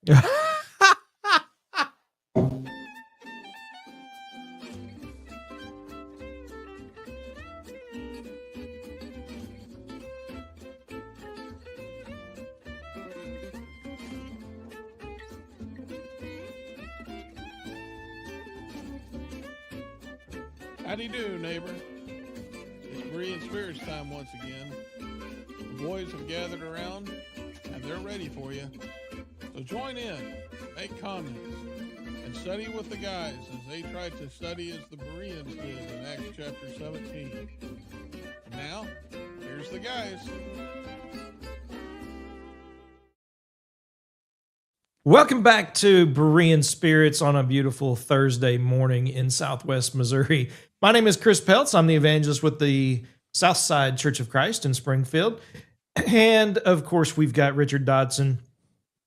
Howdy do, neighbor. It's Berean Spirits time once again. The boys have gathered around and they're ready for you. So join in, make comments, and study with the guys as they try to study as the Bereans did in Acts chapter 17. And now, here's the guys. Welcome back to Berean Spirits on a beautiful Thursday morning in Southwest Missouri. My name is Chris Peltz. I'm the evangelist with the Southside Church of Christ in Springfield. And of course, we've got Richard Dodson,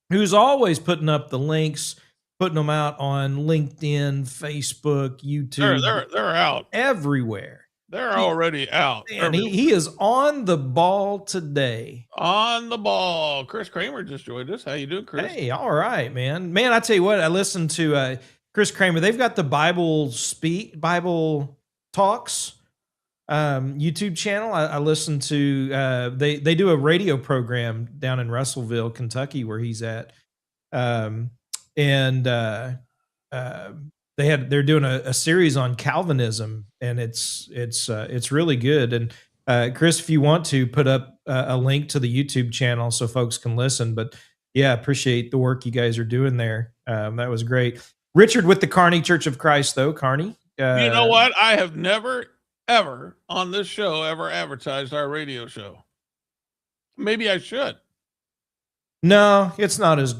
who's always putting up the links, putting them out on LinkedIn, Facebook, YouTube. They're out. Everywhere. They're already out. And he is on the ball today. On the ball. Chris Kramer just joined us. How you doing, Chris? Hey, all right, man. Man, I tell you what, I listened to Chris Kramer. They've got the Bible Talks YouTube channel. I listened to they do a radio program down in Russellville, Kentucky, where he's at. They're doing a series on Calvinism, and it's really good. And Chris, if you want to put up a link to the YouTube channel so folks can listen, but yeah, appreciate the work you guys are doing there. That was great. Richard with the Kearney Church of Christ, though. Kearney, you know what? I have never ever on this show ever advertised our radio show. Maybe I should. No, it's not as.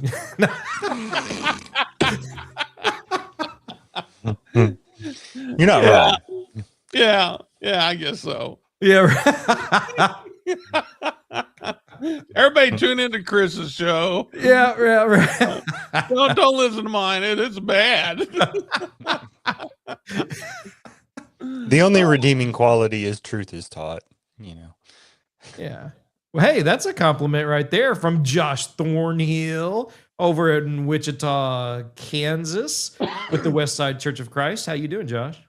You're not wrong. Yeah, I guess so. Yeah. Everybody tune into Chris's show. Yeah, right. Don't listen to mine. It's bad. The only redeeming quality is truth is taught, you know. Yeah. Well, hey, that's a compliment right there from Josh Thornhill over in Wichita, Kansas, with the Westside Church of Christ. How you doing, Josh?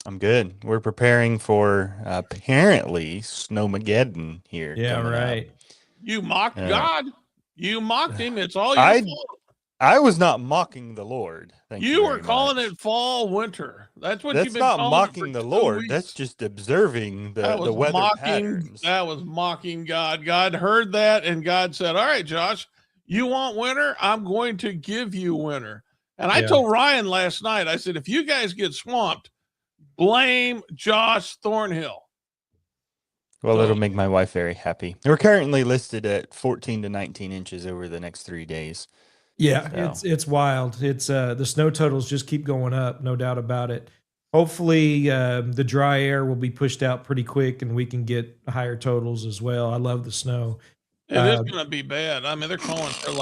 I'm good. We're preparing for apparently Snowmageddon here. Yeah, right. Up. You mocked God. You mocked him. It's all your fault. I was not mocking the Lord. You were calling it fall, winter. That's what you've been calling it. That's not mocking the Lord. That's just observing the weather patterns. That was mocking God. God heard that, and God said, all right, Josh, you want winter? I'm going to give you winter. And I told Ryan last night, I said, if you guys get swamped, blame Josh Thornhill. Well, it'll make my wife very happy. We're currently listed at 14 to 19 inches over the next 3 days. Yeah, so. It's wild. It's the snow totals just keep going up, no doubt about it. Hopefully, the dry air will be pushed out pretty quick, and we can get higher totals as well. I love the snow. It is going to be bad. I mean, they're calling for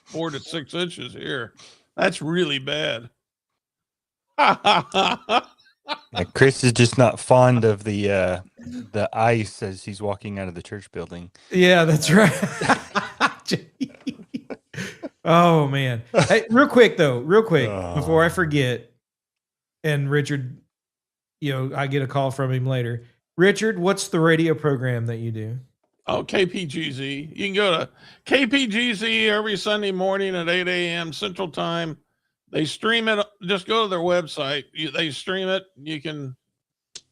4 to 6 inches here. That's really bad. Yeah, Chris is just not fond of the ice as he's walking out of the church building. Yeah, that's right. Oh man! Hey, real quick before I forget, and Richard, I get a call from him later. Richard, what's the radio program that you do? Oh, KPGZ. You can go to KPGZ every Sunday morning at 8 a.m. Central Time. They stream it. Just go to their website. They stream it. You can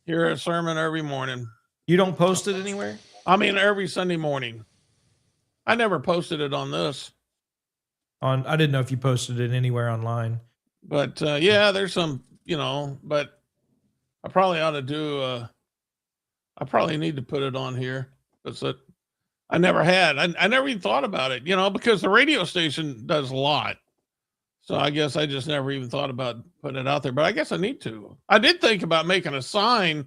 hear a sermon every morning. You don't post it anywhere? I mean, every Sunday morning. I never posted it on this. I didn't know if you posted it anywhere online. But there's some, but I probably ought to do, I probably need to put it on here. That's it. I never had. I never even thought about it, because the radio station does a lot. So I guess I just never even thought about putting it out there, but I guess I need to. I did think about making a sign,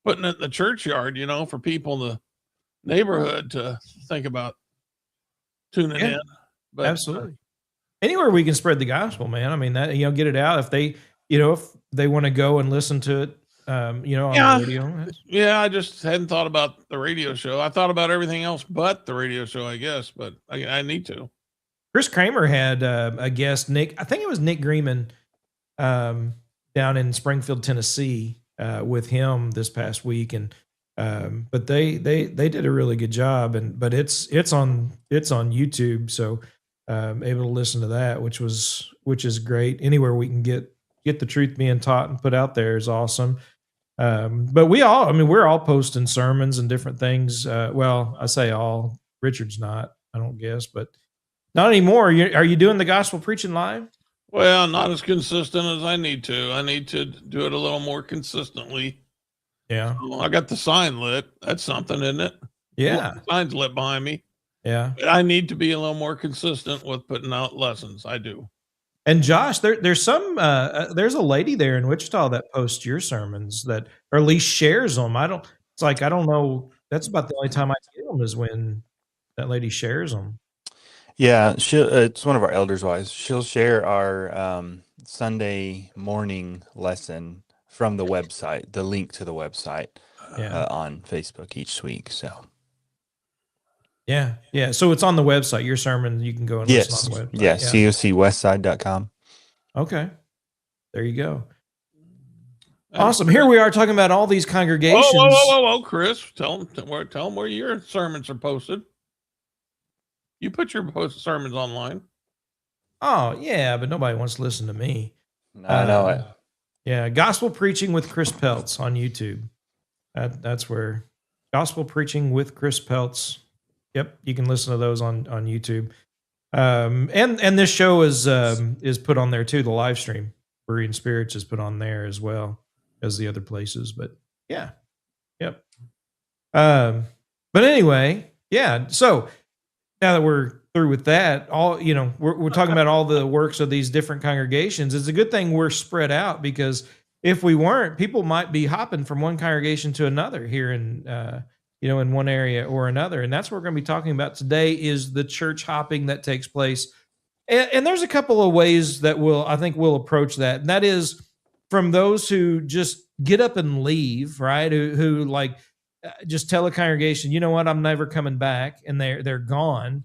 putting it in the churchyard, for people in the neighborhood to think about tuning in. But, absolutely. Anywhere we can spread the gospel, man. I mean, that, get it out. If they, if they want to go and listen to it, on the radio. Yeah, I just hadn't thought about the radio show. I thought about everything else but the radio show, I guess, but I need to. Chris Kramer had a guest, Nick. I think it was Nick Greenman, down in Springfield, Tennessee, with him this past week, and but they did a really good job, but it's on YouTube, so able to listen to that, which is great. Anywhere we can get the truth being taught and put out there is awesome. But we're all posting sermons and different things. Well, I say all. Richard's not, I don't guess, but not anymore. Are you doing the gospel preaching live? Well, not as consistent as I need to. I need to do it a little more consistently. Yeah. I got the sign lit. That's something, isn't it? Yeah. The sign's lit behind me. Yeah. I need to be a little more consistent with putting out lessons. I do. And Josh, there's there's a lady there in Wichita that posts your sermons or at least shares them. I don't know. That's about the only time I see them is when that lady shares them. Yeah, it's one of our elders' wives. She'll share our Sunday morning lesson from the website, the link to the website on Facebook each week. So, yeah. So it's on the website. Your sermon, you can go and listen on the website. Yes, cocwestside.com. Okay, there you go. Awesome. Here we are talking about all these congregations. Whoa, Chris, tell them where your sermons are posted. You put your sermons online. Oh, yeah, but nobody wants to listen to me. I know it. Yeah, Gospel Preaching with Chris Peltz on YouTube. That's where Gospel Preaching with Chris Peltz. Yep, you can listen to those on YouTube. And this show is put on there too. The live stream, Berean Spirits, is put on there as well as the other places. But yeah, yep. But anyway, yeah. So now that we're through with that, we're talking about all the works of these different congregations. It's a good thing we're spread out, because if we weren't, people might be hopping from one congregation to another here in in one area or another. And that's what we're going to be talking about today, is the church hopping that takes place. And there's a couple of ways that I think we'll approach that. And that is from those who just get up and leave, right? Who like just tell a congregation, you know what, I'm never coming back, and they're gone.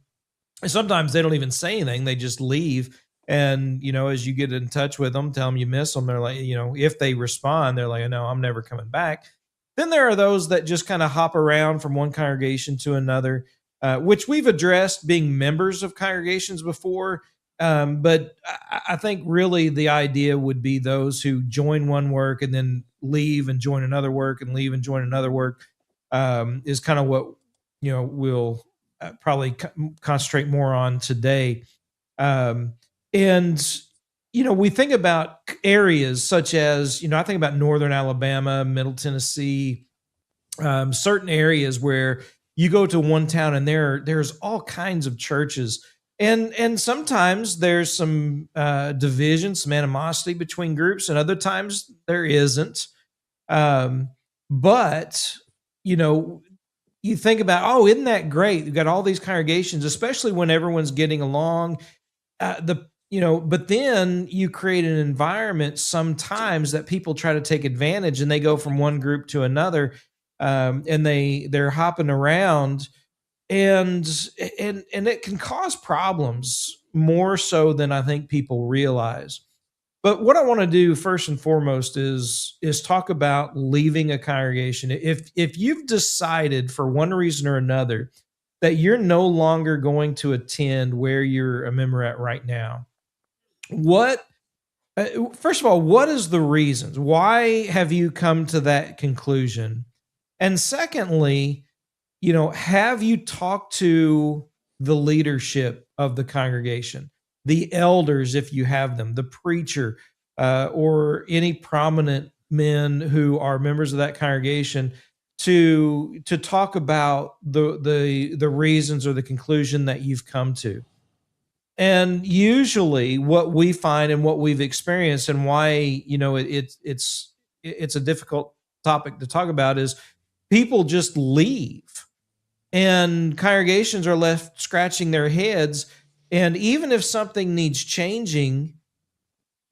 And sometimes they don't even say anything; they just leave. And as you get in touch with them, tell them you miss them. They're like, if they respond, they're like, no, I'm never coming back. Then there are those that just kind of hop around from one congregation to another, which we've addressed being members of congregations before. But I think really the idea would be those who join one work and then leave and join another work and leave and join another work, is kind of what we'll probably concentrate more on today. And we think about areas such as, I think about Northern Alabama, Middle Tennessee, certain areas where you go to one town and there's all kinds of churches. And sometimes there's some division, some animosity between groups, and other times there isn't. But, you think about, isn't that great? You've got all these congregations, especially when everyone's getting along. But then you create an environment sometimes that people try to take advantage, and they go from one group to another, and they're hopping around, and it can cause problems more so than I think people realize. But what I want to do first and foremost is talk about leaving a congregation. If you've decided for one reason or another that you're no longer going to attend where you're a member at right now, first of all, what is the reasons? Why have you come to that conclusion? And secondly, have you talked to the leadership of the congregation, the elders, if you have them, the preacher, or any prominent men who are members of that congregation, to talk about the reasons or the conclusion that you've come to? And usually what we find and what we've experienced, and why it's a difficult topic to talk about, is people just leave, and congregations are left scratching their heads. And even if something needs changing,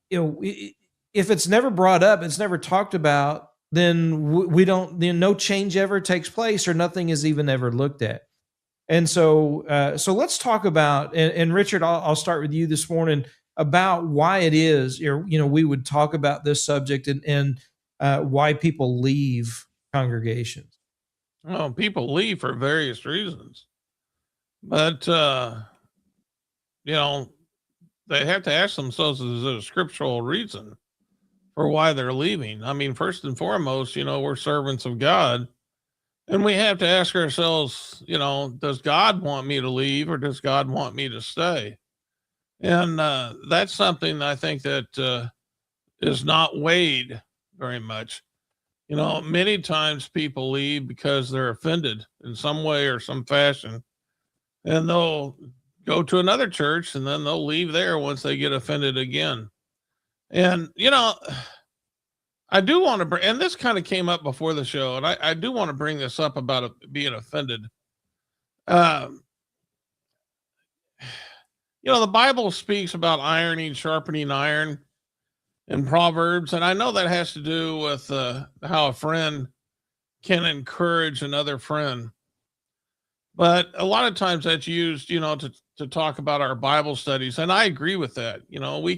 if it's never brought up, it's never talked about, then no change ever takes place, or nothing is even ever looked at. And so, so let's talk about, and Richard, I'll start with you this morning about why it is, we would talk about this subject and why people leave congregations. Well, people leave for various reasons, but they have to ask themselves: is it a scriptural reason for why they're leaving? I mean, first and foremost, we're servants of God, and we have to ask ourselves, does God want me to leave or does God want me to stay? And that's something I think that is not weighed very much. Many times people leave because they're offended in some way or some fashion, and they'll go to another church and then they'll leave there once they get offended again. And, I do want to bring, and this kind of came up before the show, and I do want to bring this up about being offended. Um, the Bible speaks about ironing, sharpening iron in Proverbs, and I know that has to do with how a friend can encourage another friend. But a lot of times that's used, to talk about our Bible studies, and I agree with that. We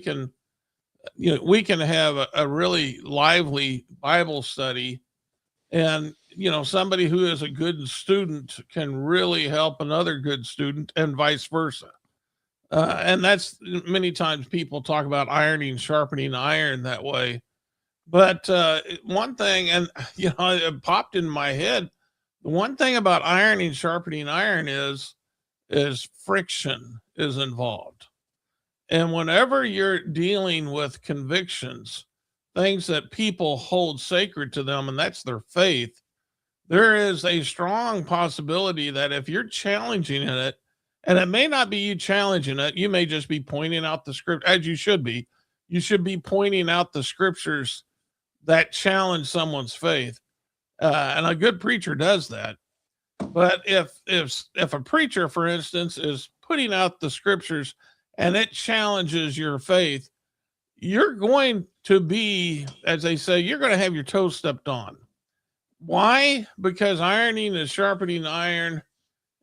can have a really lively Bible study, and somebody who is a good student can really help another good student, and vice versa. And that's many times people talk about ironing, sharpening iron that way. But one thing, and it popped in my head. The one thing about ironing, sharpening iron is friction is involved. And whenever you're dealing with convictions, things that people hold sacred to them, and that's their faith, there is a strong possibility that if you're challenging it, and it may not be you challenging it, you may just be pointing out the script, as you should be. You should be pointing out the scriptures that challenge someone's faith. And a good preacher does that. But if a preacher, for instance, is putting out the scriptures and it challenges your faith, you're going to be, as they say, you're going to have your toes stepped on. Why? Because ironing is sharpening iron,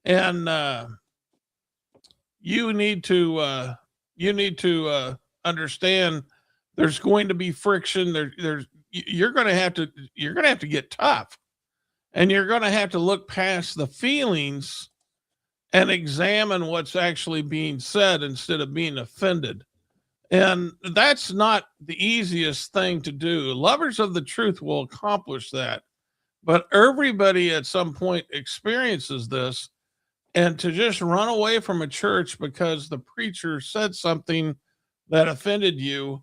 and you need to understand there's going to be friction. You're going to have to get tough, and you're going to have to look past the feelings and examine what's actually being said instead of being offended. And that's not the easiest thing to do. Lovers of the truth will accomplish that, but everybody at some point experiences this. And to just run away from a church because the preacher said something that offended you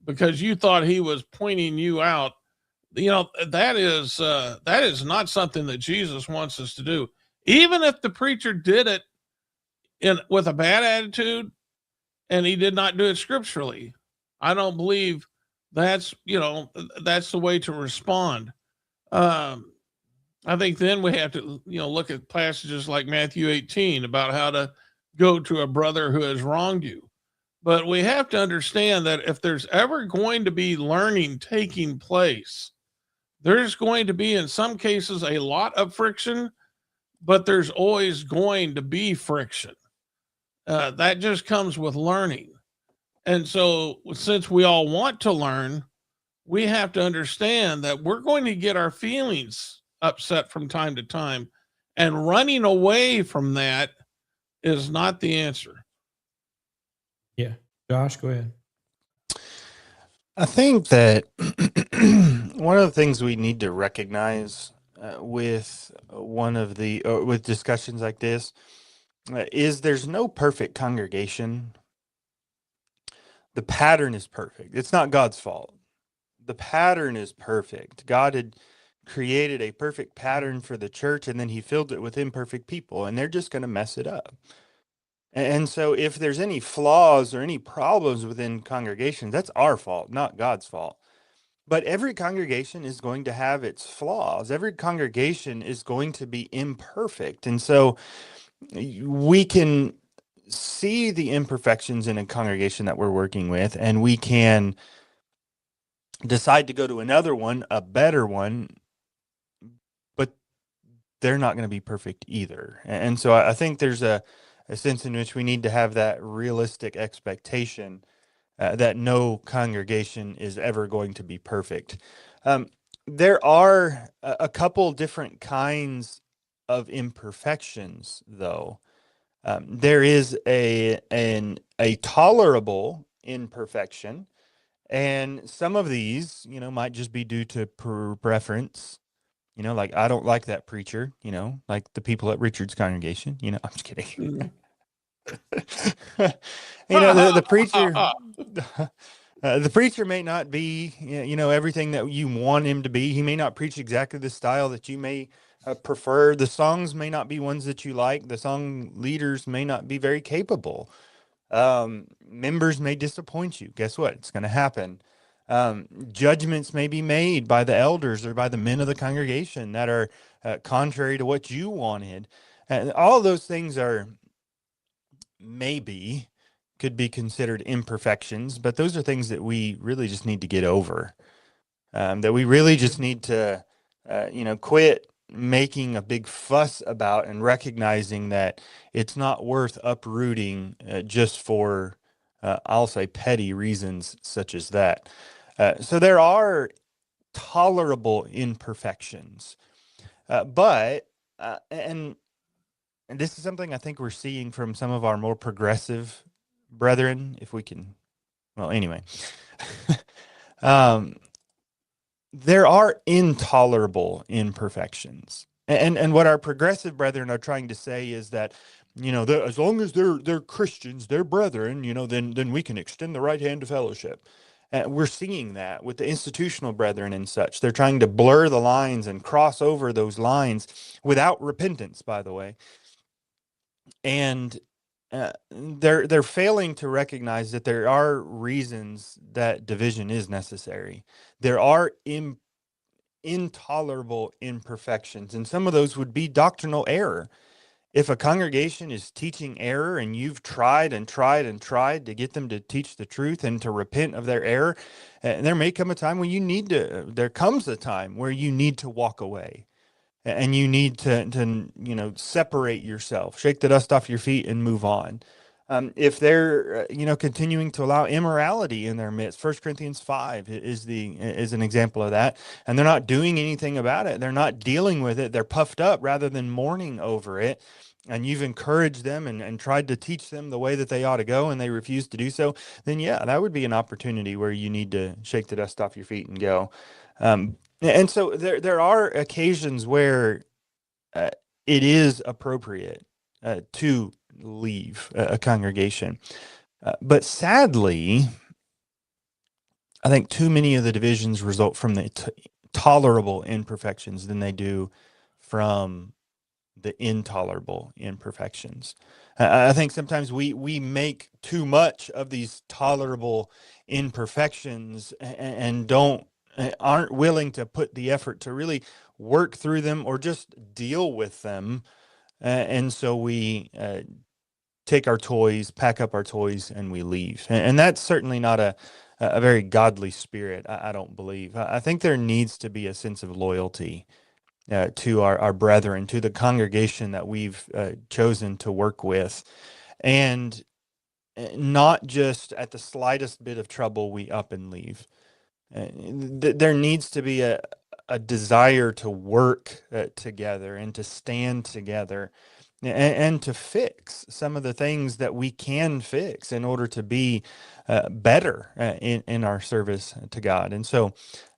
because you thought he was pointing you out, that is not something that Jesus wants us to do. Even if the preacher did it with a bad attitude and he did not do it scripturally, I don't believe that's the way to respond. I think then we have to look at passages like Matthew 18 about how to go to a brother who has wronged you. But we have to understand that if there's ever going to be learning taking place, there's going to be, in some cases, a lot of friction, but there's always going to be friction. That just comes with learning. And so since we all want to learn, we have to understand that we're going to get our feelings upset from time to time, and running away from that is not the answer. Yeah. Josh, go ahead. I think that one of the things we need to recognize with with discussions like this is there's no perfect congregation. The pattern is perfect. It's not God's fault. The pattern is perfect. God had created a perfect pattern for the church, and then he filled it with imperfect people, and they're just going to mess it up. And so if there's any flaws or any problems within congregations, that's our fault, not God's fault. But every congregation is going to have its flaws. Every congregation is going to be imperfect. And so we can see the imperfections in a congregation that we're working with, and we can decide to go to another one, a better one. But they're not going to be perfect either. And so I think there's a sense in which we need to have that realistic expectation that no congregation is ever going to be perfect. There are a couple different kinds of imperfections, though. There is a tolerable imperfection, and some of these, might just be due to preference. Like, I don't like that preacher. Like the people at Richard's congregation. I'm just kidding. The preacher. The preacher may not be, everything that you want him to be. He may not preach exactly the style that you may prefer. The songs may not be ones that you like. The song leaders may not be very capable. Members may disappoint you. Guess what? It's going to happen. Judgments may be made by the elders or by the men of the congregation that are contrary to what you wanted. And all of those things could be considered imperfections, but those are things that we really just need to get over. That we really just need to, quit making a big fuss about and recognizing that it's not worth uprooting just for, I'll say, petty reasons such as that. So there are tolerable imperfections, but this is something I think we're seeing from some of our more progressive brethren, if we can, well, anyway, there are intolerable imperfections. And what our progressive brethren are trying to say is that, as long as they're Christians, they're brethren, then we can extend the right hand of fellowship. We're seeing that with the institutional brethren and such. They're trying to blur the lines and cross over those lines without repentance, by the way. And they're failing to recognize that there are reasons that division is necessary. There are intolerable imperfections, and some of those would be doctrinal error. If a congregation is teaching error and you've tried and tried and tried to get them to teach the truth and to repent of their error, there may come a time when there comes a time where you need to walk away. And you need to separate yourself, shake the dust off your feet and move on. If they're, continuing to allow immorality in their midst, 1 Corinthians 5 is an example of that. And they're not doing anything about it. They're not dealing with it. They're puffed up rather than mourning over it. And you've encouraged them and tried to teach them the way that they ought to go, and they refuse to do so. Then, yeah, that would be an opportunity where you need to shake the dust off your feet and go. And so there are occasions where it is appropriate to leave a congregation. But sadly, I think too many of the divisions result from the tolerable imperfections than they do from the intolerable imperfections. I think sometimes we make too much of these tolerable imperfections and aren't willing to put the effort to really work through them or just deal with them. And so we take our toys, pack up our toys, and we leave. And that's certainly not a very godly spirit, I don't believe. I think there needs to be a sense of loyalty to our brethren, to the congregation that we've chosen to work with. And not just at the slightest bit of trouble, we up and leave. There needs to be a desire to work together and to stand together and to fix some of the things that we can fix in order to be better in our service to God. And so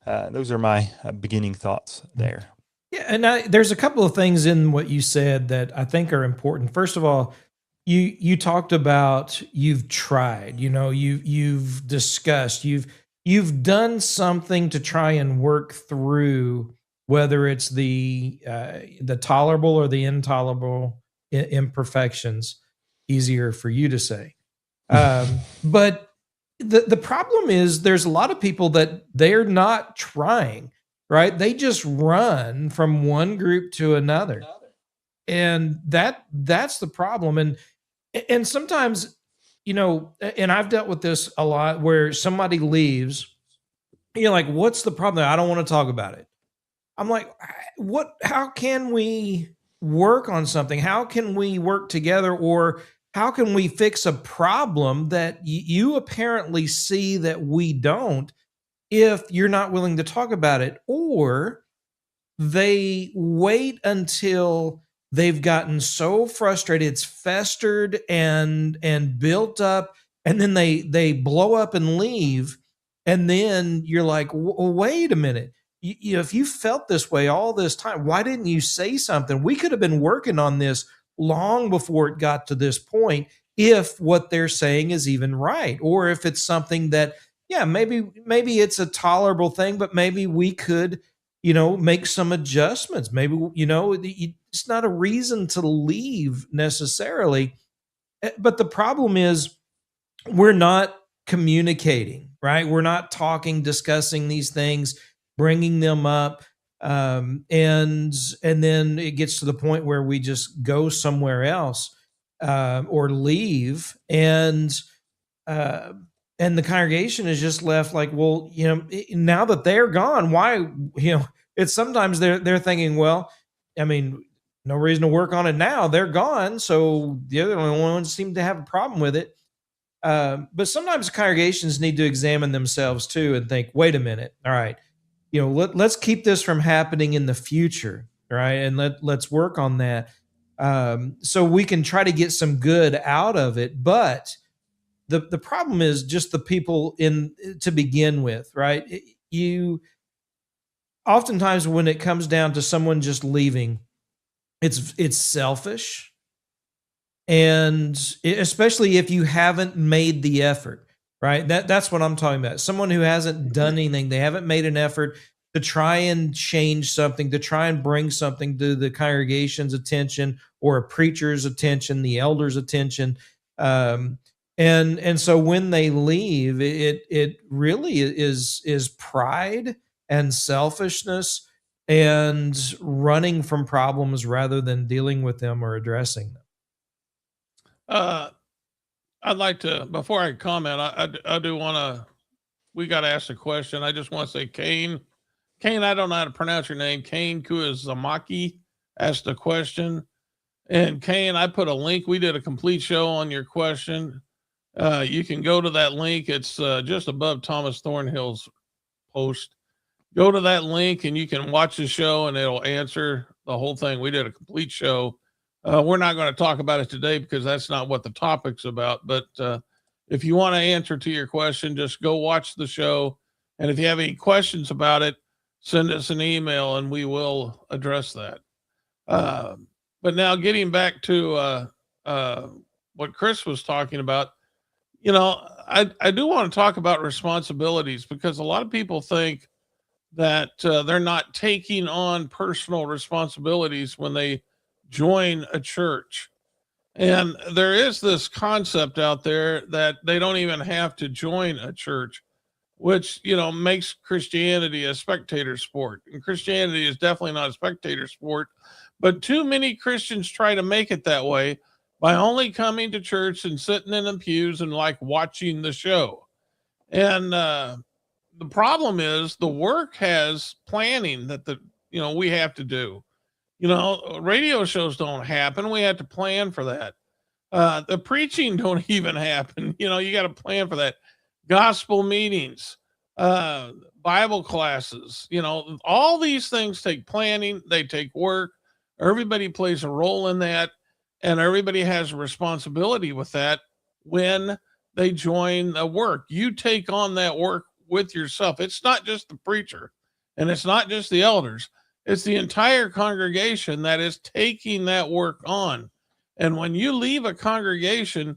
those are my beginning thoughts there. Yeah, and there's a couple of things in what you said that I think are important. First of all, you talked about you've tried, you've discussed, you've done something to try and work through whether it's the tolerable or the intolerable imperfections. Easier for you to say, but the problem is there's a lot of people that they're not trying. Right? They just run from one group to another. And that's the problem. And sometimes, and I've dealt with this a lot where somebody leaves, you're like, what's the problem? I don't want to talk about it. I'm like, how can we work on something? How can we work together, or how can we fix a problem that you apparently see that we don't, if you're not willing to talk about it? Or they wait until they've gotten so frustrated, it's festered and built up, and then they blow up and leave. And then you're like, Wait a minute. If you felt this way all this time, why didn't you say something? We could have been working on this long before it got to this point, if what they're saying is even right, or if it's something that, yeah, maybe it's a tolerable thing, but maybe we could, make some adjustments. Maybe, it's not a reason to leave necessarily. But the problem is, we're not communicating, right? We're not talking, discussing these things, bringing them up. And then it gets to the point where we just go somewhere else, or leave. And the congregation is just left like, well, now that they're gone, why, it's sometimes they're thinking, well, I mean, no reason to work on it now. They're gone. So the other ones seem to have a problem with it. But sometimes congregations need to examine themselves too and think, wait a minute. All right. Let's keep this from happening in the future. Right. And let's work on that. So we can try to get some good out of it. But the problem is just the people to begin with, right? You oftentimes, when it comes down to someone just leaving, it's selfish. And especially if you haven't made the effort, right? That's what I'm talking about. Someone who hasn't done anything, they haven't made an effort to try and change something, to try and bring something to the congregation's attention, or a preacher's attention, the elder's attention. And so when they leave, it really is pride and selfishness and running from problems rather than dealing with them or addressing them. I'd like to, before I comment, I do want to, we got to ask a question. I just want to say, Kane, I don't know how to pronounce your name. Kane Kuizamaki asked a question. And Kane, I put a link. We did a complete show on your question. You can go to that link. It's just above Thomas Thornhill's post. Go to that link and you can watch the show, and it'll answer the whole thing. We did a complete show. We're not going to talk about it today because that's not what the topic's about. But if you want to answer to your question, just go watch the show. And if you have any questions about it, send us an email and we will address that. But now getting back to what Chris was talking about, I do want to talk about responsibilities, because a lot of people think that they're not taking on personal responsibilities when they join a church. And there is this concept out there that they don't even have to join a church, which, makes Christianity a spectator sport. And Christianity is definitely not a spectator sport, but too many Christians try to make it that way by only coming to church and sitting in the pews and like watching the show. And the problem is the work has planning that we have to do. Radio shows don't happen. We have to plan for that. The preaching don't even happen. You got to plan for that. Gospel meetings, Bible classes, all these things take planning. They take work. Everybody plays a role in that, and everybody has a responsibility with that when they join the work. You take on that work with yourself. It's not just the preacher, and it's not just the elders. It's the entire congregation that is taking that work on. And when you leave a congregation,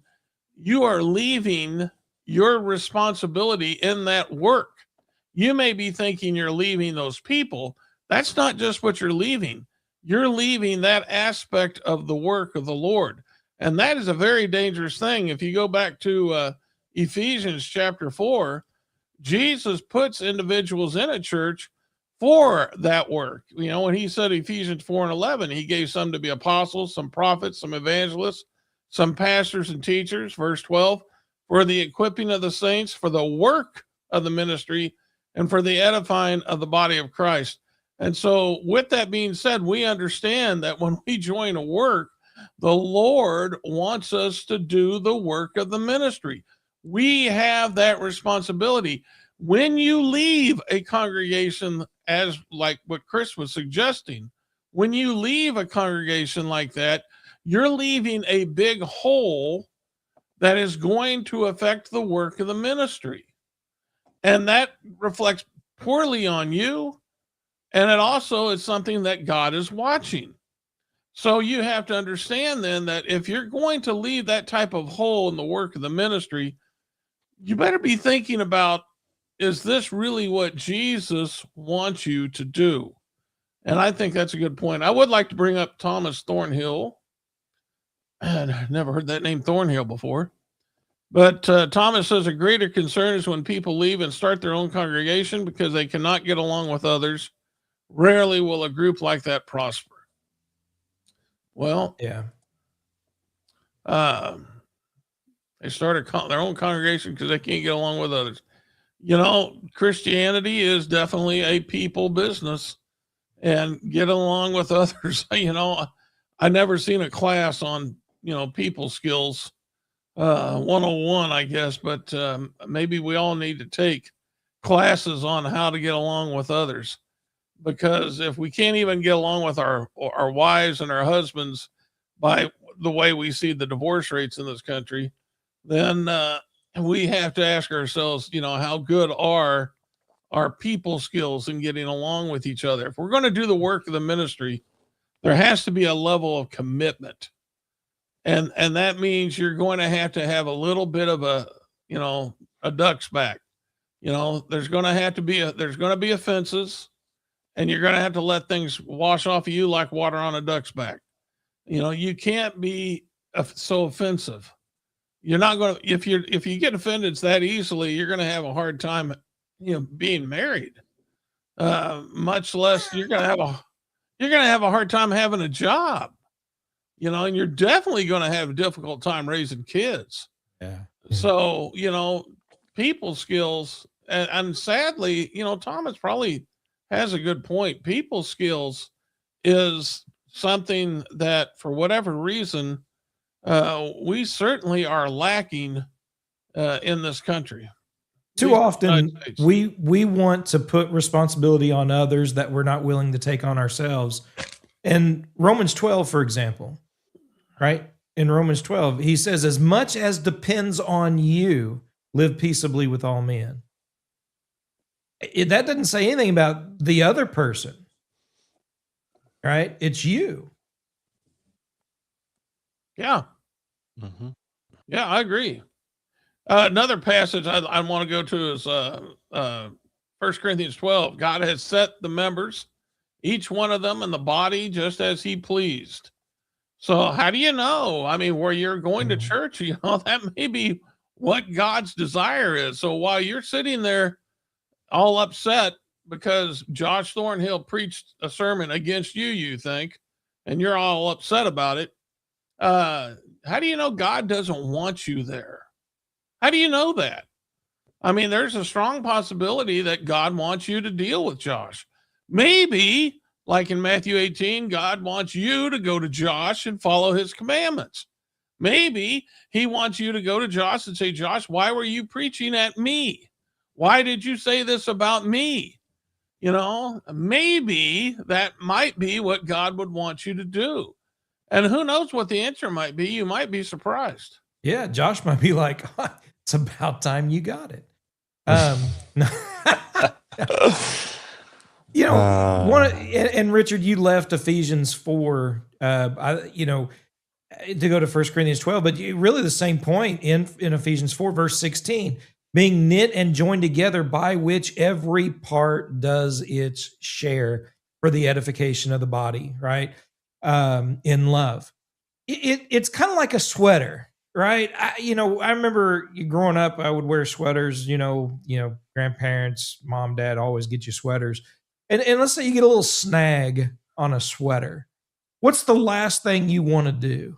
you are leaving your responsibility in that work. You may be thinking you're leaving those people. That's not just what you're leaving. You're leaving that aspect of the work of the Lord. And that is a very dangerous thing. If you go back to Ephesians chapter 4, Jesus puts individuals in a church for that work. When he said Ephesians 4:11, he gave some to be apostles, some prophets, some evangelists, some pastors and teachers. Verse 12, for the equipping of the saints, for the work of the ministry, and for the edifying of the body of Christ. And so, with that being said, we understand that when we join a work, the Lord wants us to do the work of the ministry. We have that responsibility. When you leave a congregation, as like what Chris was suggesting, when you leave a congregation like that, you're leaving a big hole that is going to affect the work of the ministry. And that reflects poorly on you. And it also is something that God is watching. So you have to understand then that if you're going to leave that type of hole in the work of the ministry, you better be thinking about, is this really what Jesus wants you to do? And I think that's a good point. I would like to bring up Thomas Thornhill. And I've never heard that name Thornhill before. But Thomas says a greater concern is when people leave and start their own congregation because they cannot get along with others. Rarely will a group like that prosper. Well, Yeah. They start their own congregation because they can't get along with others. You know, Christianity is definitely a people business, and get along with others. You know, I never seen a class on, people skills, 101, I guess, but maybe we all need to take classes on how to get along with others. Because if we can't even get along with our wives and our husbands by the way we see the divorce rates in this country, then we have to ask ourselves, how good are our people skills in getting along with each other? If we're going to do the work of the ministry, there has to be a level of commitment. And that means you're going to have a little bit of a duck's back. There's going to be offenses. And you're going to have to let things wash off of you like water on a duck's back. You can't be so offensive. You're not going to, if you get offended that easily, you're going to have a hard time, being married. Much less you're going to have a hard time having a job, and you're definitely going to have a difficult time raising kids. Yeah. So, people skills, and sadly, Thomas probably has a good point. People skills is something that, for whatever reason, we certainly are lacking in this country. Too often, we want to put responsibility on others that we're not willing to take on ourselves. And Romans 12, for example, right? In Romans 12, he says, as much as depends on you, live peaceably with all men. That doesn't say anything about the other person, right? It's you. Yeah. Mm-hmm. Yeah, I agree. Another passage I want to go to is 1 Corinthians 12. God has set the members, each one of them in the body, just as he pleased. So how do you know? I mean, where you're going to church, that may be what God's desire is. So while you're sitting there all upset because Josh Thornhill preached a sermon against you think, and you're all upset about it, how do you know God doesn't want you there? How do you know that? I mean, there's a strong possibility that God wants you to deal with Josh. Maybe, like in Matthew 18, God wants you to go to Josh and follow his commandments. Maybe he wants you to go to Josh and say, Josh, why were you preaching at me? Why did you say this about me? Maybe that might be what God would want you to do. And who knows what the answer might be? You might be surprised. Yeah, Josh might be like, it's about time you got it. And Richard, you left Ephesians 4, to go to 1 Corinthians 12, but really the same point in Ephesians 4, verse 16, being knit and joined together, by which every part does its share for the edification of the body, right? In love. It's kind of like a sweater, right? I remember growing up, I would wear sweaters, grandparents, mom, dad always get you sweaters. And let's say you get a little snag on a sweater. What's the last thing you want to do?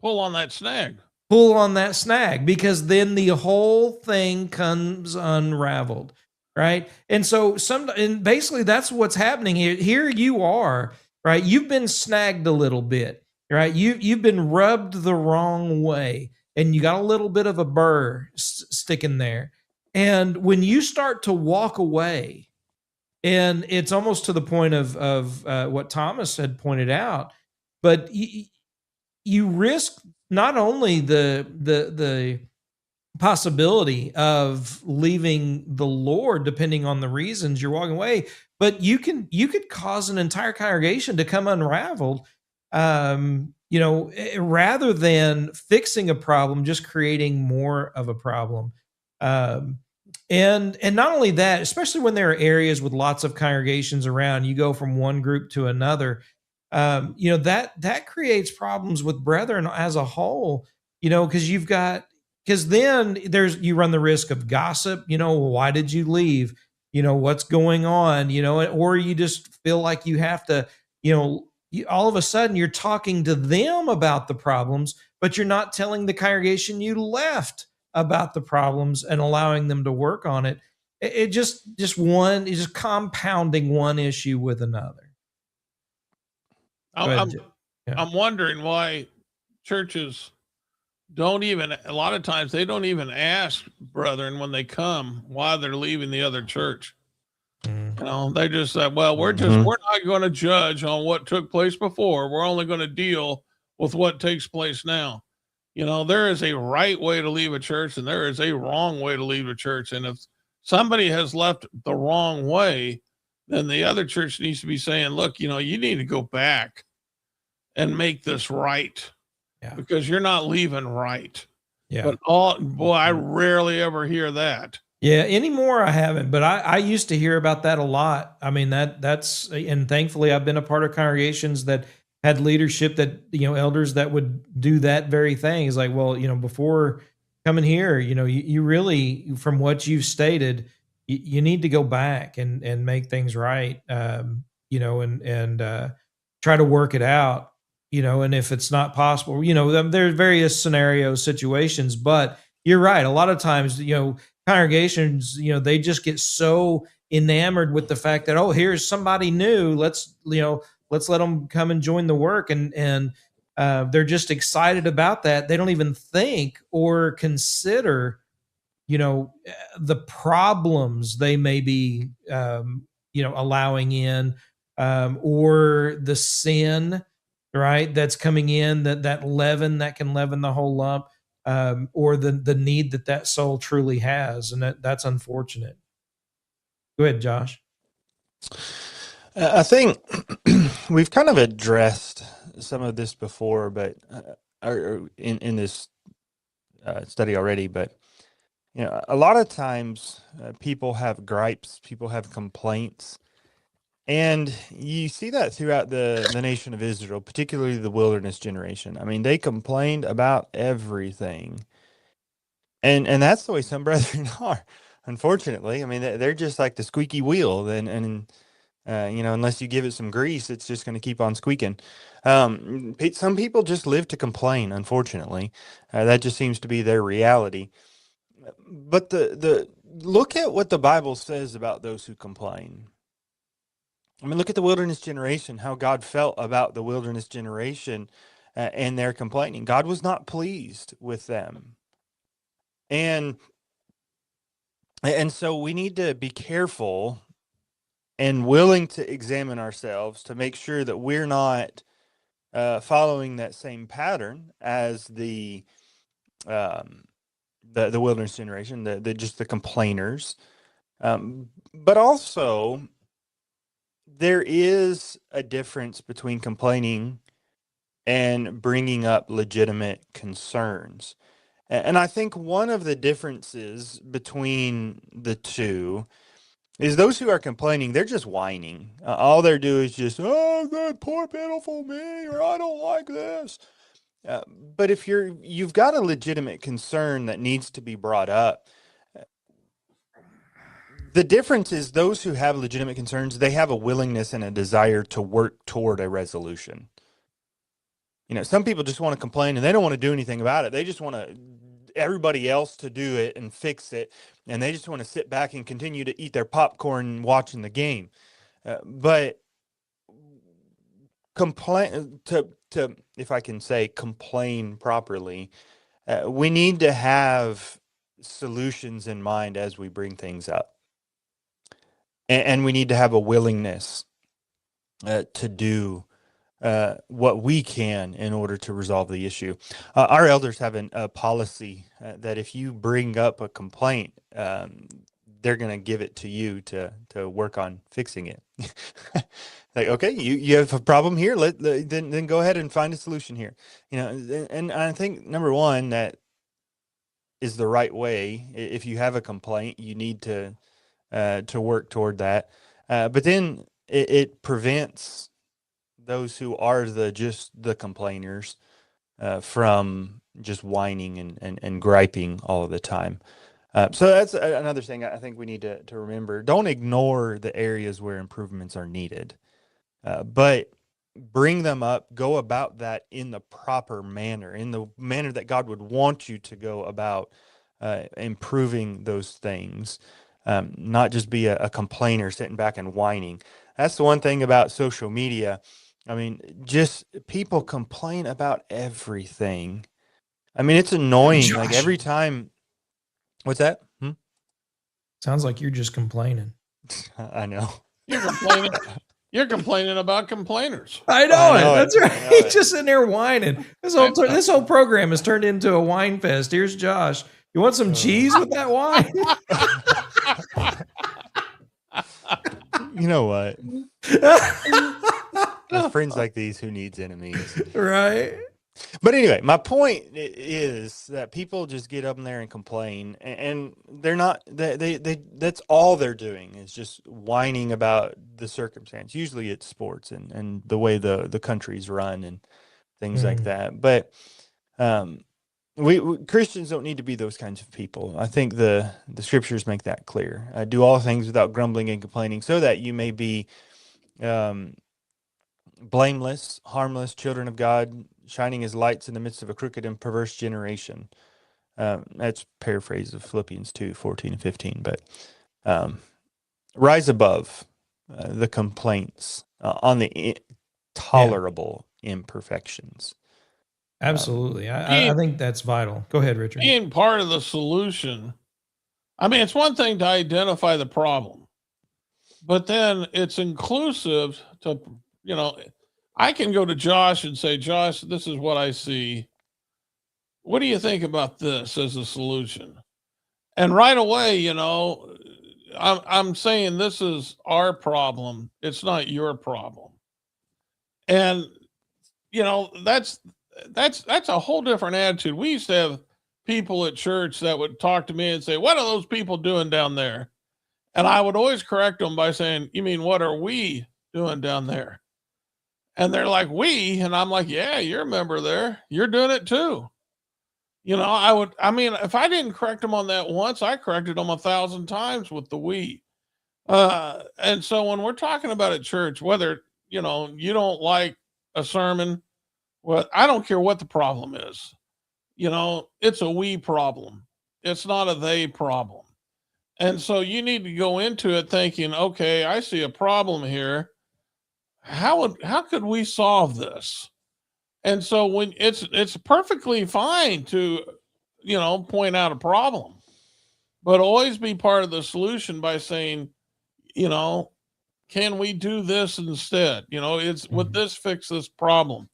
Pull on that snag. Pull on that snag, because then the whole thing comes unraveled, right? And so and basically that's what's happening here. Here you are, right? You've been snagged a little bit, right? You've been rubbed the wrong way, and you got a little bit of a burr sticking there. And when you start to walk away, and it's almost to the point of what Thomas had pointed out, but you risk not only the possibility of leaving the Lord, depending on the reasons you're walking away, but you could cause an entire congregation to come unraveled. Rather than fixing a problem, just creating more of a problem. And not only that, especially when there are areas with lots of congregations around, you go from one group to another. That creates problems with brethren as a whole. Because then you run the risk of gossip. Why did you leave? What's going on? Or you just feel like you have to. All of a sudden you're talking to them about the problems, but you're not telling the congregation you left about the problems and allowing them to work on it. It just compounding one issue with another. I'm wondering why churches don't even, a lot of times they don't even ask brethren when they come why they're leaving the other church. They just say, well, we're not going to judge on what took place before. We're only going to deal with what takes place now. There is a right way to leave a church and there is a wrong way to leave a church. And if somebody has left the wrong way, then the other church needs to be saying, look, you need to go back and make this right. Yeah. Because you're not leaving right. Yeah. But I rarely ever hear that. Yeah, anymore I haven't, but I used to hear about that a lot. I mean, that's, and thankfully I've been a part of congregations that had leadership that, elders that would do that very thing. It's like, well, before coming here, you really, from what you've stated, you need to go back and make things right, and try to work it out, and if it's not possible, there's various scenarios, situations, but you're right. A lot of times, congregations, they just get so enamored with the fact that, oh, here's somebody new. Let's let them come and join the work. And they're just excited about that. They don't even think or consider, the problems they may be, allowing in, or the sin, right, that's coming in, that leaven that can leaven the whole lump. Or the need that soul truly has. And that's unfortunate. Go ahead, Josh. I think we've kind of addressed some of this before, but in this study already, but a lot of times people have gripes, people have complaints, and you see that throughout the nation of Israel, particularly the wilderness generation. I mean, they complained about everything. And that's the way some brethren are, unfortunately. I mean, they're just like the squeaky wheel. Unless you give it some grease, it's just going to keep on squeaking. Some people just live to complain, unfortunately. That just seems to be their reality. But the look at what the Bible says about those who complain. I mean, look at the wilderness generation, how God felt about the wilderness generation and their complaining. God was not pleased with them. And so we need to be careful and willing to examine ourselves to make sure that we're not following that same pattern as the wilderness generation, the complainers. But also, there is a difference between complaining and bringing up legitimate concerns. And I think one of the differences between the two is those who are complaining, they're just whining. All they're doing is just, oh, that poor pitiful me, or I don't like this. But if you've got a legitimate concern that needs to be brought up, the difference is those who have legitimate concerns, they have a willingness and a desire to work toward a resolution. Some people just want to complain and they don't want to do anything about it. They just want to everybody else to do it and fix it, and they just want to sit back and continue to eat their popcorn watching the game. But complain to if I can say complain properly, we need to have solutions in mind as we bring things up, and we need to have a willingness to do what we can in order to resolve the issue. Our elders have a policy that if you bring up a complaint, they're going to give it to you to work on fixing it. Like, okay, you have a problem here. Then go ahead and find a solution here. And I think number one, that is the right way. If you have a complaint, you need to work toward that. But then it prevents those who are just the complainers from just whining and griping all of the time. So that's another thing I think we need to remember. Don't ignore the areas where improvements are needed, but bring them up, go about that in the proper manner, in the manner that God would want you to go about improving those things, not just be a complainer sitting back and whining. That's the one thing about social media. I mean, just people complain about everything. I mean, it's annoying. Josh. Like every time. What's that? Sounds like you're just complaining. I know. You're complaining about complainers. I know it. That's right. He's just sitting there whining. This whole program has turned into a wine fest. Here's Josh. You want some cheese with that wine? You know what? Friends like these, who needs enemies? Right. But anyway, my point is that people just get up in there and complain, and they're not. They that's all they're doing is just whining about the circumstance. Usually, it's sports and the way the country's run and things like that. But we Christians don't need to be those kinds of people. I think the scriptures make that clear. Do all things without grumbling and complaining, so that you may be blameless, harmless children of God, shining as lights in the midst of a crooked and perverse generation. That's paraphrase of Philippians 2:14 and 15. But rise above the complaints on the tolerable imperfections. Absolutely. I think that's vital. Go ahead, Richard. Being part of the solution. I mean, it's one thing to identify the problem, but then it's inclusive to, I can go to Josh and say, Josh, this is what I see. What do you think about this as a solution? And right away, I'm saying this is our problem. It's not your problem. And, that's a whole different attitude. We used to have people at church that would talk to me and say, what are those people doing down there? And I would always correct them by saying, you mean, what are we doing down there? And they're like, we, and I'm like, yeah, you're a member there. You're doing it too. If I didn't correct them on that once, I corrected them 1,000 times with the we. And so when we're talking about at church, whether, you don't like a sermon, well, I don't care what the problem is. It's a we problem. It's not a they problem. And so you need to go into it thinking, okay, I see a problem here. How could we solve this? And so when it's perfectly fine to, point out a problem, but always be part of the solution by saying, can we do this instead? Would this fix this problem?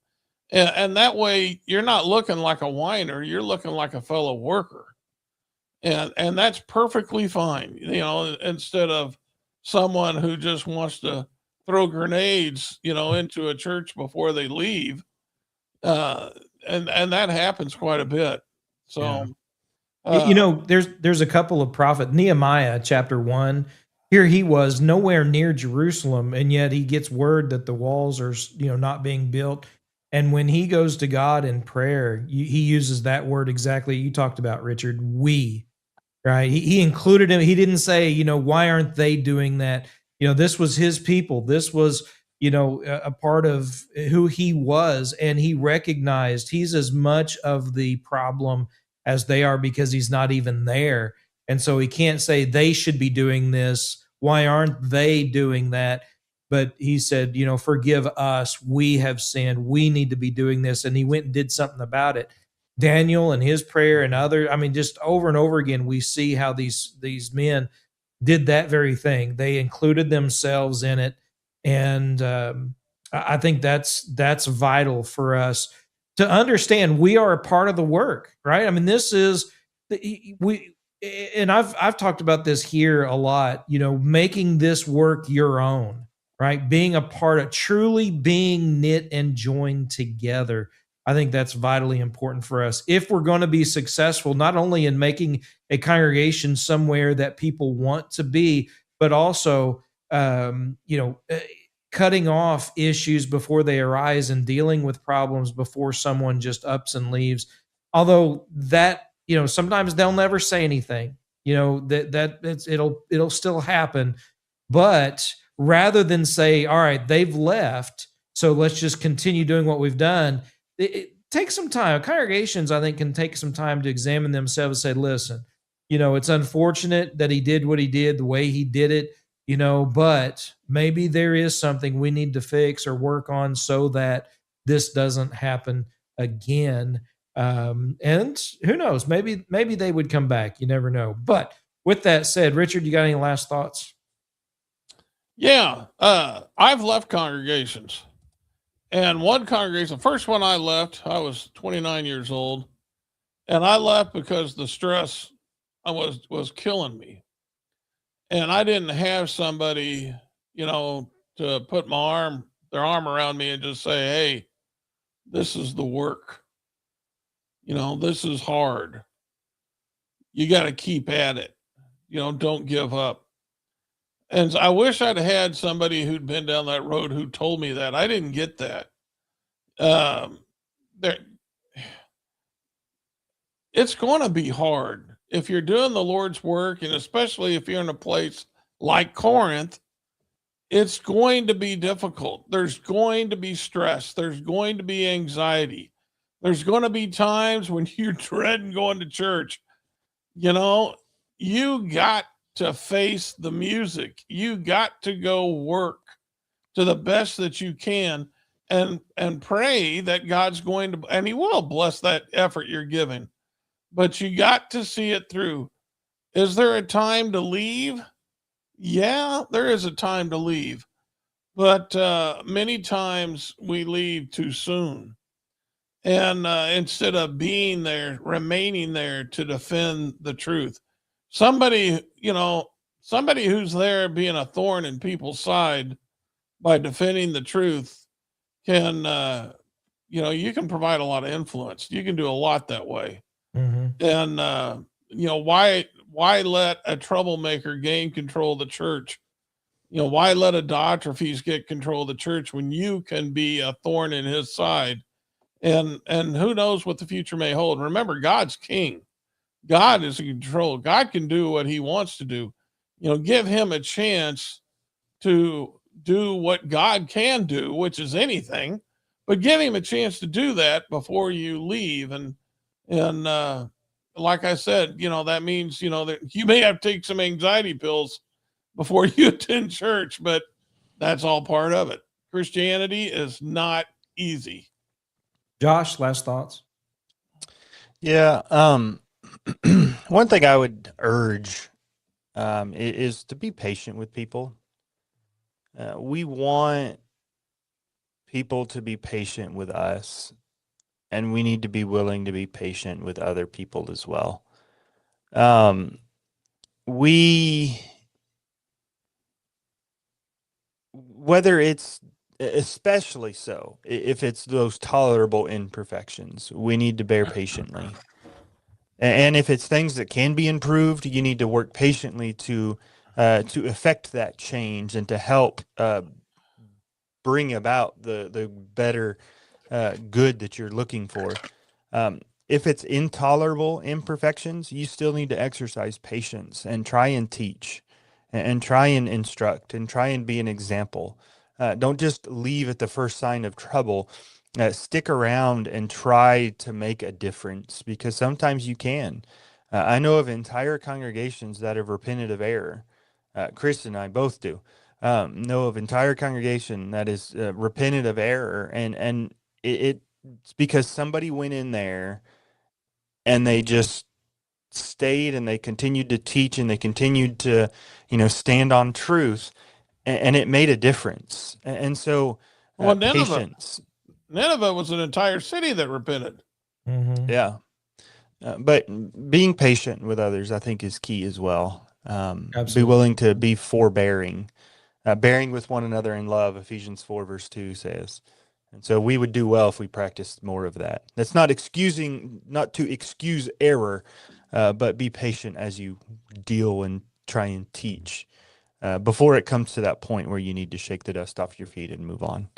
And that way you're not looking like a whiner, you're looking like a fellow worker. And that's perfectly fine, instead of someone who just wants to throw grenades, into a church before they leave. And that happens quite a bit. So, there's a couple of prophets, Nehemiah chapter 1, here he was nowhere near Jerusalem. And yet he gets word that the walls are, not being built. And when he goes to God in prayer, he uses that word exactly you talked about, Richard, we, right? He included him. He didn't say, why aren't they doing that? This was his people. This was, a part of who he was. And he recognized he's as much of the problem as they are because he's not even there. And so he can't say they should be doing this. Why aren't they doing that? But he said, forgive us. We have sinned. We need to be doing this. And he went and did something about it. Daniel and his prayer and other, just over and over again, we see how these men did that very thing. They included themselves in it. And I think that's vital for us to understand. We are a part of the work, right? This is and I've talked about this here a lot, making this work your own, right? Being a part of, truly being knit and joined together. I think that's vitally important for us if we're going to be successful, not only in making a congregation somewhere that people want to be, but also, cutting off issues before they arise and dealing with problems before someone just ups and leaves. Although that, sometimes they'll never say anything, it'll still happen. But rather than say, all right, they've left, so let's just continue doing what we've done, it takes some time. Congregations, I think, can take some time to examine themselves and say, listen, it's unfortunate that he did what he did, the way he did it, but maybe there is something we need to fix or work on so that this doesn't happen again. And who knows, maybe they would come back. You never know. But with that said, Richard, you got any last thoughts? Yeah. I've left congregations. And one congregation, the first one I left, I was 29 years old, and I left because the stress was killing me. And I didn't have somebody, to put their arm around me and just say, hey, this is the work. This is hard. You got to keep at it. Don't give up. And I wish I'd had somebody who'd been down that road who told me that. I didn't get that. It's going to be hard if you're doing the Lord's work, and especially if you're in a place like Corinth. It's going to be difficult. There's going to be stress. There's going to be anxiety. There's going to be times when you're dreading going to church. You got to face the music. You got to go work to the best that you can and pray that God's going to, and he will bless that effort you're giving, but you got to see it through. Is there a time to leave? Yeah, there is a time to leave, but many times we leave too soon. And instead of being there, remaining there to defend the truth, somebody who's there being a thorn in people's side by defending the truth can, you can provide a lot of influence. You can do a lot that way. Mm-hmm. And, why let a troublemaker gain control of the church? Why let a Diotrephes get control of the church when you can be a thorn in his side? And who knows what the future may hold. Remember, God's king. God is in control. God can do what he wants to do. Give him a chance to do what God can do, which is anything, but give him a chance to do that before you leave. And like I said, that means, that you may have to take some anxiety pills before you attend church, but that's all part of it. Christianity is not easy. Josh, last thoughts? Yeah. One thing I would urge is to be patient with people. We want people to be patient with us, and we need to be willing to be patient with other people as well. Whether it's, especially so, if it's those tolerable imperfections, we need to bear patiently. And if it's things that can be improved, you need to work patiently to effect that change and to help bring about the better good that you're looking for. If it's intolerable imperfections, you still need to exercise patience and try and teach and try and instruct and try and be an example. Don't just leave at the first sign of trouble. stick around and try to make a difference, because sometimes you can. I know of entire congregations that have repented of error. Chris and I both do. Know of entire congregation that is repented of error, and it's because somebody went in there and they just stayed and they continued to teach and they continued to, stand on truth, and it made a difference. And so, Well, patience. Nineveh was an entire city that repented. Mm-hmm. Yeah. But being patient with others, I think, is key as well. Be willing to be forbearing, bearing with one another in love, Ephesians 4 verse 2 says. And so we would do well if we practiced more of that. That's not to excuse error, but be patient as you deal and try and teach before it comes to that point where you need to shake the dust off your feet and move on.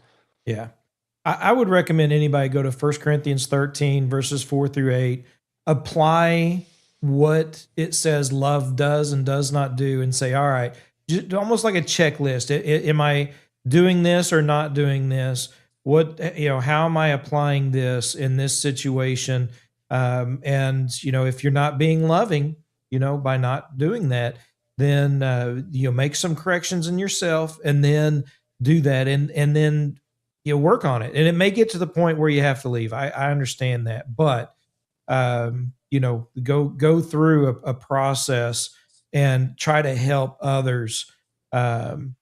Yeah. I would recommend anybody go to 1 Corinthians 13, verses 4 through 8, apply what it says love does and does not do, and say, all right, just almost like a checklist. Am I doing this or not doing this? How am I applying this in this situation? And if you're not being loving, by not doing that, then, make some corrections in yourself, and then do that. And then, work on it. And it may get to the point where you have to leave. I understand that, but, go through a process and try to help others, and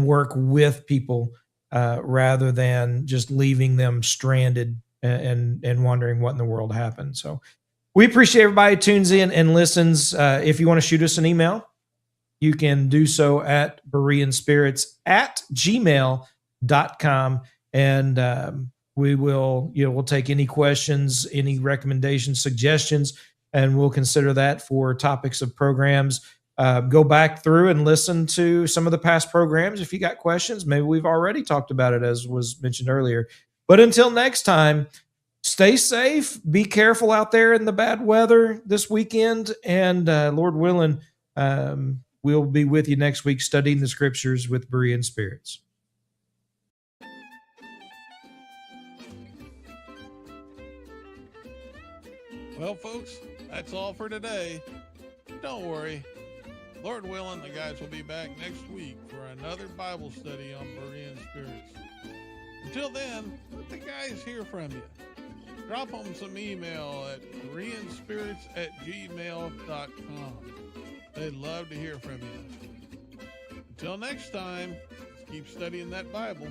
work with people, rather than just leaving them stranded and wondering what in the world happened. So we appreciate everybody who tunes in and listens. If you want to shoot us an email, you can do so at BereanSpirits@gmail.com. And we'll take any questions, any recommendations, suggestions, and we'll consider that for topics of programs. Go back through and listen to some of the past programs. If you got questions, maybe we've already talked about it, as was mentioned earlier. But until next time, stay safe. Be careful out there in the bad weather this weekend. And Lord willing, we'll be with you next week studying the scriptures with Berean Spirits. Well, folks, that's all for today. Don't worry. Lord willing, the guys will be back next week for another Bible study on Berean Spirits. Until then, let the guys hear from you. Drop them some email at bereanspirits@gmail.com. They'd love to hear from you. Until next time, let's keep studying that Bible.